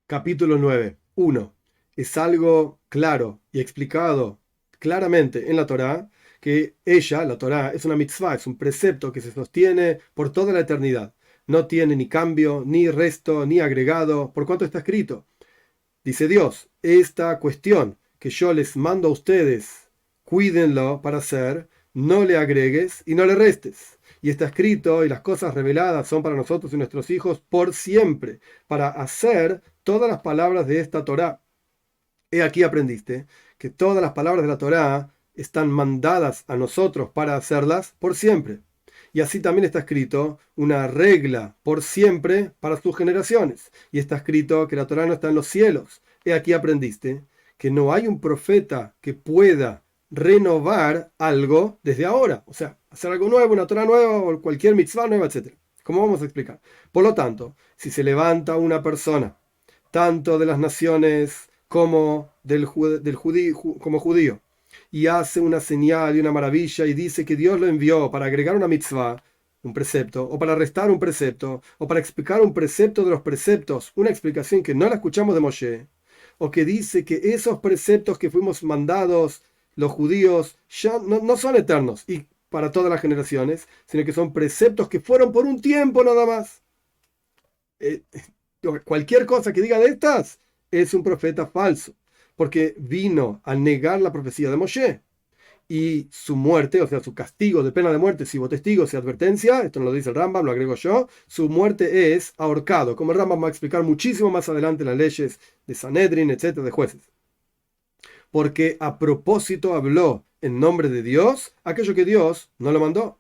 Capítulo 9. 1. Es algo claro y explicado claramente en la Torá que ella, la Torá, es una mitzvah, es un precepto que se sostiene por toda la eternidad. No tiene ni cambio, ni resto, ni agregado, por cuanto está escrito. Dice Dios, esta cuestión que yo les mando a ustedes, cuídenlo para hacer, no le agregues y no le restes. Y está escrito, y las cosas reveladas son para nosotros y nuestros hijos por siempre, para hacer todas las palabras de esta Torá. He aquí aprendiste que todas las palabras de la Torá están mandadas a nosotros para hacerlas por siempre. Y así también está escrito una regla por siempre para sus generaciones. Y está escrito que la Torá no está en los cielos. He aquí aprendiste que no hay un profeta que pueda renovar algo desde ahora. O sea, hacer algo nuevo, una Torá nueva o cualquier mitzvah nueva, etc. ¿Cómo vamos a explicar? Por lo tanto, si se levanta una persona, tanto de las naciones como como judío, y hace una señal y una maravilla y dice que Dios lo envió para agregar una mitzvah, un precepto, o para restar un precepto, o para explicar un precepto de los preceptos, una explicación que no la escuchamos de Moshe, o que dice que esos preceptos que fuimos mandados los judíos ya no son eternos y para todas las generaciones, sino que son preceptos que fueron por un tiempo nada más. Eh, Cualquier cosa que diga de estas es un profeta falso, porque vino a negar la profecía de Moshe y su muerte, o sea, su castigo de pena de muerte, si hubo testigos y advertencia, esto no lo dice el Rambam, lo agrego yo, su muerte es ahorcado, como el Rambam va a explicar muchísimo más adelante en las leyes de Sanedrin, etcétera, de jueces. Porque a propósito habló en nombre de Dios aquello que Dios no lo mandó.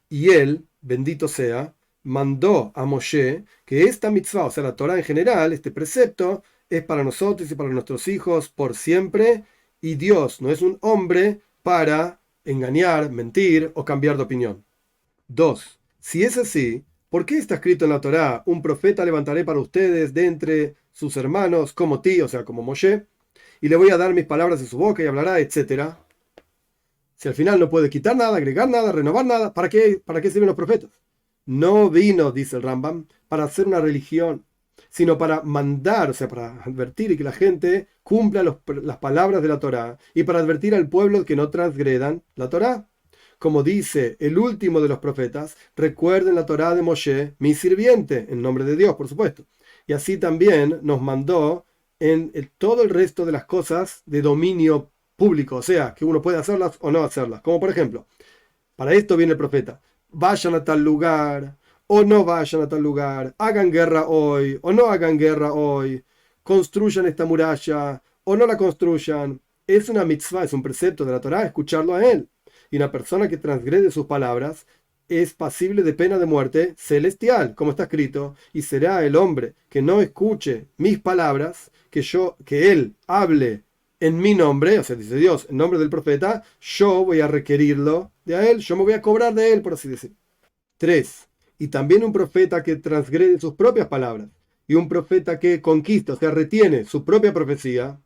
Y él, bendito sea, mandó a Moshe que esta mitzvah, o sea, la Torah en general, este precepto, es para nosotros y para nuestros hijos por siempre, y Dios no es un hombre para engañar, mentir o cambiar de opinión. 2. Si es así, ¿por qué está escrito en la Torá, un profeta levantaré para ustedes de entre sus hermanos como ti, o sea, como Moshe, y le voy a dar mis palabras en su boca y hablará, etcétera? Si al final no puede quitar nada, agregar nada, renovar nada, para qué sirven los profetas? No vino, dice el Rambam, para hacer una religión, sino para mandar, o sea, para advertir y que la gente cumpla las palabras de la Torá y para advertir al pueblo que no transgredan la Torá. Como dice el último de los profetas, recuerden la Torá de Moshe, mi sirviente, en nombre de Dios, por supuesto. Y así también nos mandó en todo el resto de las cosas de dominio público, o sea, que uno puede hacerlas o no hacerlas. Como por ejemplo, para esto viene el profeta, vayan a tal lugar o no vayan a tal lugar, hagan guerra hoy o no hagan guerra hoy, construyan esta muralla o no la construyan. Es una mitzvah, es un precepto de la Torá escucharlo a él. Y una persona que transgrede sus palabras es pasible de pena de muerte celestial, como está escrito, y será el hombre que no escuche mis palabras, que él hable en mi nombre, o sea, dice Dios, en nombre del profeta, yo voy a requerirlo de a él, yo me voy a cobrar de él, por así decir. 3. Y también un profeta que transgrede sus propias palabras, y un profeta que conquista, o sea, retiene su propia profecía,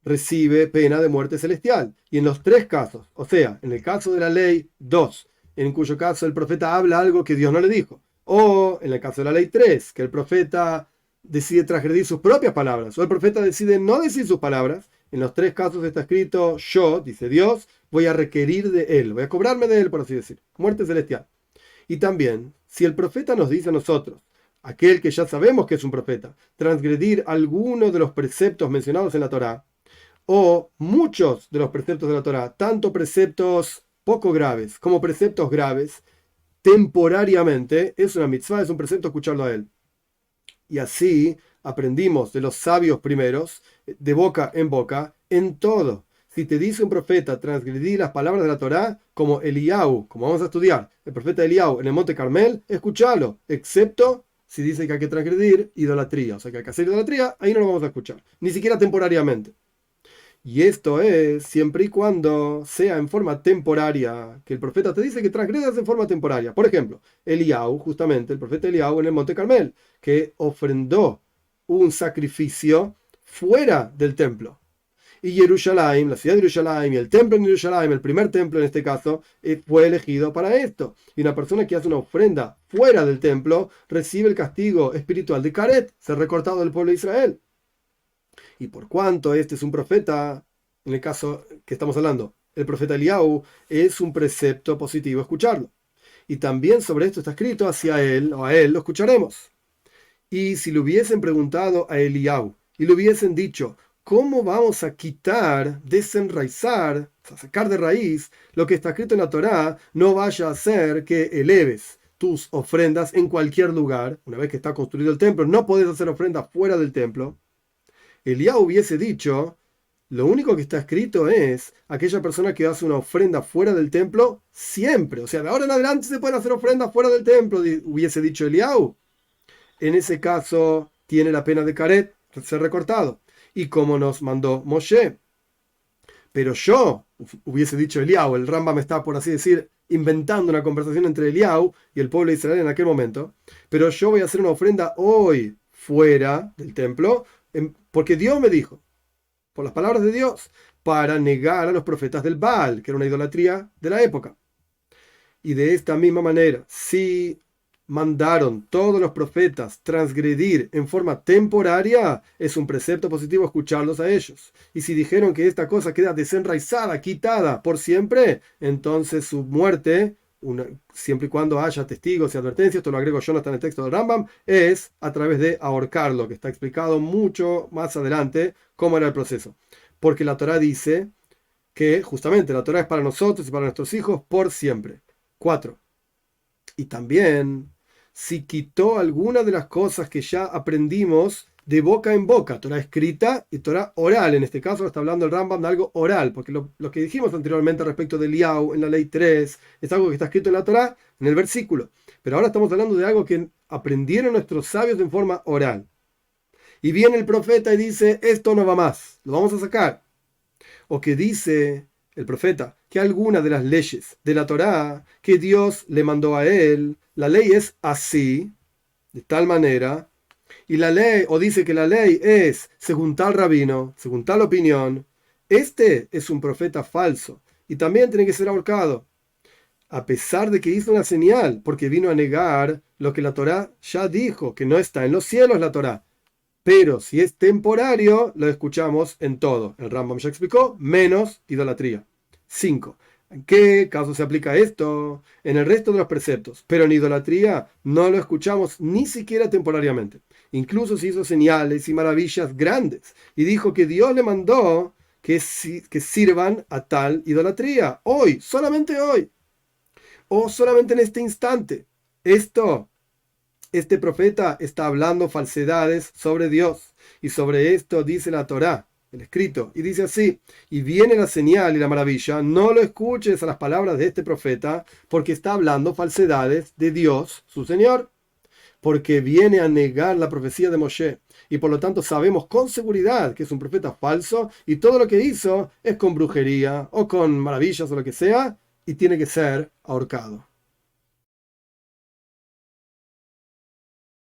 recibe pena de muerte celestial. Y en los tres casos, o sea, en el caso de la ley 2, en cuyo caso el profeta habla algo que Dios no le dijo, o en el caso de la ley 3, que el profeta decide transgredir sus propias palabras, o el profeta decide no decir sus palabras, en los tres casos está escrito, yo, dice Dios, voy a requerir de él, voy a cobrarme de él, por así decir, muerte celestial. Y también, si el profeta nos dice a nosotros, aquel que ya sabemos que es un profeta, transgredir alguno de los preceptos mencionados en la Torá, o muchos de los preceptos de la Torá, tanto preceptos poco graves como preceptos graves, temporariamente, es una mitzvah, es un precepto escucharlo a él. Y así aprendimos de los sabios primeros, de boca en boca, en todo. Si te dice un profeta transgredir las palabras de la Torá, como Eliyahu, como vamos a estudiar, el profeta Eliyahu en el monte Carmel, escúchalo, excepto si dice que hay que transgredir idolatría, o sea que hay que hacer idolatría, ahí no lo vamos a escuchar, ni siquiera temporariamente. Y esto es siempre y cuando sea en forma temporaria, que el profeta te dice que transgredas en forma temporaria. Por ejemplo, Eliyahu, justamente, el profeta Eliyahu en el Monte Carmel, que ofrendó un sacrificio fuera del templo. Y Jerusalén, la ciudad de Jerusalén y el templo en Jerusalén, el primer templo en este caso, fue elegido para esto. Y una persona que hace una ofrenda fuera del templo recibe el castigo espiritual de Karet, ser recortado del pueblo de Israel. Y por cuanto este es un profeta, en el caso que estamos hablando, el profeta Eliyahu, es un precepto positivo escucharlo. Y también sobre esto está escrito, hacia él o a él lo escucharemos. Y si le hubiesen preguntado a Eliyahu y le hubiesen dicho, ¿cómo vamos a quitar, desenraizar, o sea, sacar de raíz lo que está escrito en la Torá? No vaya a ser que eleves tus ofrendas en cualquier lugar. Una vez que está construido el templo, no podés hacer ofrendas fuera del templo. Eliyahu hubiese dicho, lo único que está escrito es aquella persona que hace una ofrenda fuera del templo siempre. O sea, de ahora en adelante se pueden hacer ofrendas fuera del templo, hubiese dicho Eliyahu. En ese caso tiene la pena de caret, ser recortado. Y como nos mandó Moshe. Pero yo, hubiese dicho Eliyahu, el Rambam está, por así decir, inventando una conversación entre Eliyahu y el pueblo de Israel en aquel momento. Pero yo voy a hacer una ofrenda hoy fuera del templo, porque Dios me dijo, por las palabras de Dios, para negar a los profetas del Baal, que era una idolatría de la época. Y de esta misma manera, si mandaron todos los profetas transgredir en forma temporaria, es un precepto positivo escucharlos a ellos. Y si dijeron que esta cosa queda desenraizada, quitada por siempre, entonces su muerte, siempre y cuando haya testigos y advertencias, esto lo agrego yo, no está en el texto del Rambam, es a través de ahorcarlo, que está explicado mucho más adelante cómo era el proceso. Porque la Torá dice que justamente la Torá es para nosotros y para nuestros hijos por siempre. 4. Y también, si quitó alguna de las cosas que ya aprendimos de boca en boca, Torah escrita y Torah oral, en este caso está hablando el Rambam de algo oral, porque lo que dijimos anteriormente respecto del Eliyahu en la ley 3 es algo que está escrito en la Torah, en el versículo, pero ahora estamos hablando de algo que aprendieron nuestros sabios en forma oral. Y viene el profeta y dice, esto no va más, lo vamos a sacar. O que dice el profeta que alguna de las leyes de la Torá que Dios le mandó a él, la ley es así, de tal manera, y la ley, o dice que la ley es según tal rabino, según tal opinión, este es un profeta falso y también tiene que ser ahorcado, a pesar de que hizo una señal, porque vino a negar lo que la Torá ya dijo, que no está en los cielos la Torá. Pero si es temporario, lo escuchamos en todo. El Rambam ya explicó, menos idolatría. 5. ¿En qué caso se aplica esto? En el resto de los preceptos. Pero en idolatría no lo escuchamos ni siquiera temporariamente. Incluso se hizo señales y maravillas grandes. Y dijo que Dios le mandó que sirvan a tal idolatría. Hoy, solamente hoy. O solamente en este instante. Este profeta está hablando falsedades sobre Dios, y sobre esto dice la Torá, el escrito, y dice así, y viene la señal y la maravilla, no lo escuches a las palabras de este profeta, porque está hablando falsedades de Dios, su Señor, porque viene a negar la profecía de Moshe, y por lo tanto sabemos con seguridad que es un profeta falso, y todo lo que hizo es con brujería, o con maravillas, o lo que sea, y tiene que ser ahorcado.